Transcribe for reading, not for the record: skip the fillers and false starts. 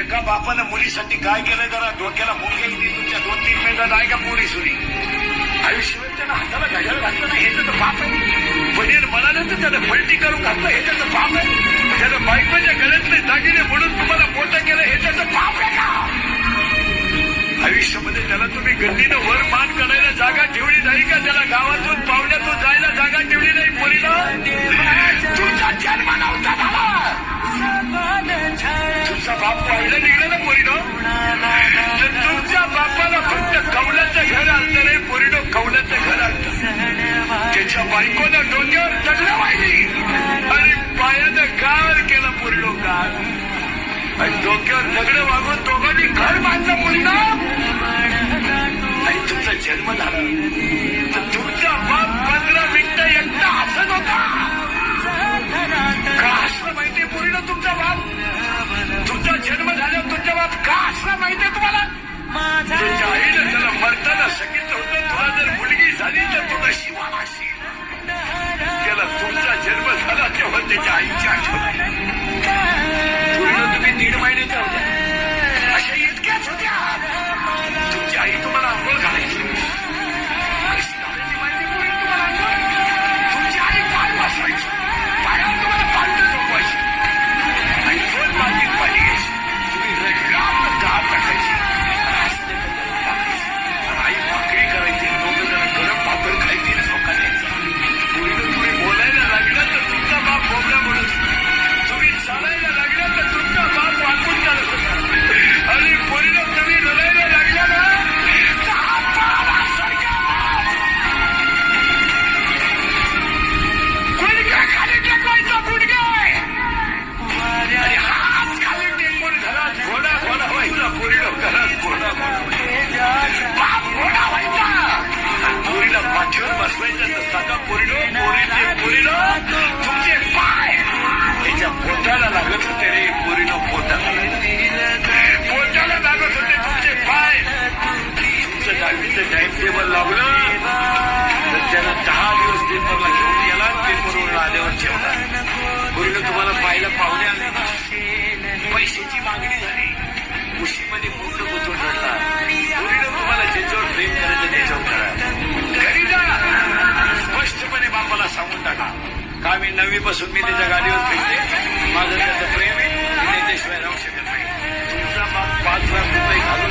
एका बापानं मुलीसाठी काय केलं जरा डोक्याला मुंग्या येते तुमच्या 2-3 मिनिटात आहे का पोरी सुरी आयुष्यभर त्यानं हाताला घड्याळ घातलं नाही हे त्याचं बाप आहे बनेर म्हणाले तर त्यानं पलटी करून घातलं हे त्याचं बाप आहे त्यानं बायकोच्या गळ्यातले दागिने म्हणून तुम्हाला मोठं केलं हे त्याचं बाप आहे का आयुष्यामध्ये त्याला तुम्ही गल्लीनं वर मान करायला जागा ठेवली नाही का त्याला गावातून पावण्यातून जायला जागा ठेवली नाही पोरीला तुझा जन्म नव्हता झाला तुमचा बाप पाहिलं निघलं ना पोरीनं तर तुमच्या बापाला फक्त कौलाचं घर आणलं नाही पोरीनं कौलाचं घर आणलं त्याच्या बायकोनं डोक्यावर दगडं वाहिली आणि पायानं गार केला पोरीनं गार आणि डोक्यावर दगडं वागून दोघांनी घर बांधलं पोरीनं आणि तुमचा जन्म झाला तर तुमचा बाप 15 मिनिटं एकटा हसत होता का हसलं माहितीये पोरीनं तुमचा बाप तुमचा जन्म झाल्यावर तुमचा बाप का हसला माहितीये तुम्हाला तुमच्या आईनं त्याला मरताना सांगितलं होतं तुला जर मुलगी झाली तर तुला शिवाला असशील त्याला तुमचा जन्म झाला तेव्हा त्याच्या आईची आठवण पोरीनं तुम्ही 1.5 महिन्याच्या होत्या अशा इतक्याच होत्या तुमची आई तुम्हाला आंघोळ घालायची कशी घालायची माहिती पोरी तुम्हाला आंघोळ तुमची आई पाय बसवायची पायावर तुम्हाला पालतं झोपवायची आणि 2 बादलीत पाणी घ्यायची तुम्ही रडगाव गाव टाकायची आई भाकरी करायची दोघं जण गरम भाकर खायची झोका द्यायचा पोरीनं तुम्ही बोलायला लागला तर तुमचा बाप बोबडा म्हणत तुम्ही चालायला लागला तर तुमचा बाप वाकून चालत होता आणि पोरीनं तुम्ही रडायला लागला ना गुडघ्या खाली टेकवायचा गुडघे आणि हात खाली टेकून घरात घोडा घोडा व्हायचा पोरीनं घरात घोडा बाप घोडा व्हायचा पोरीला पाठीवर बसवायचं तर सगळं पोरीनं तुमचे पाय त्याच्या पोटाला लागत होते रे पोरीनं पोटाला लागत होते तुमचे पाय तुमचं 10वीचं टाइम टेबल लावलं तर त्याला 10 दिवस पेपरला घेऊन गेला पेपरवर आल्यावर ठेवला पोरीनं तुम्हाला पाहायला पाहुणे आले पैशाची मागणी झाली उशीमध्ये पूर्ण गुंतून रडला पोरीनं तुम्हाला ज्याच्यावर प्रेम करायचं त्याच्यावर करा घरी जा स्पष्टपणे बापाला सांगून टाका का मी 9वी पासून मी त्याच्या गाडीवर फिरते माझं त्याचं प्रेम आहे त्याच्याशिवाय राहू शकत नाही तुमचा बाप 5 लाख रुपये घालून